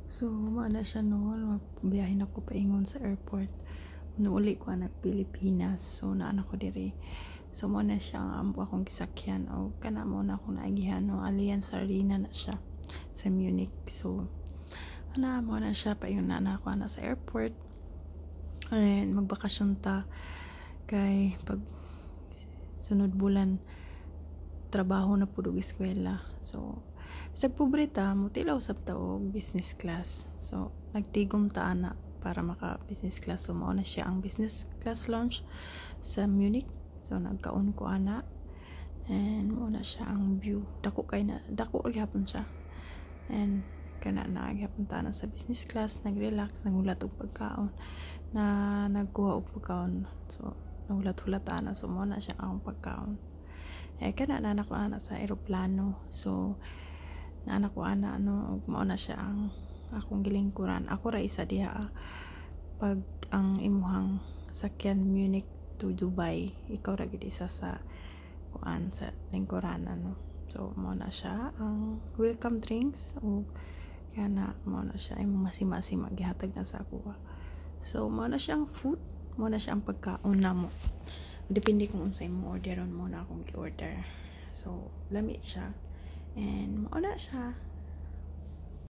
So maana siya noon, magbiyahin ako paingon sa airport. Nuuli ko anak Pilipinas. So naan ako diri. So mo na siya ang ampo akong gisakyan o kana mo na akong naagihan no Allianz Arena na siya sa Munich. So ana mo na siya paingon na ako ana sa airport. And magbakasyon ta kay pag sunod bulan trabaho na pud og eskwela. So sa pobreta mo tilaw sab ta og business class. So nagtigom ta ana para maka business class. So mao na siya ang business class lounge sa Munich. So nagkaon ko ana and mao na siya ang view. Dako gyapon siya. And kana na gyapon ta na sa business class, nagrelax, nagulat og pagkaon. Nagkuha og pagkaon. So nagulat-hulat ana, so mao na siya ang pagkaon. Kana na ako ana sa eroplano. So naanak ko ana mao na siya ang akong gilingkuran. Ako ra isa diha pag ang imuhang sakyan Munich to Dubai, ikaw ra gid isa sa kuan sa lingkuran So mao na siya ang welcome drinks o kana mao na siya imong masima-sima gihatag na sa ako. So mao na siya ang food, mao na siya ang pagkaon namo. Depende kung unsa imong orderon mo na akong gi-order. So lami siya and mao na siya.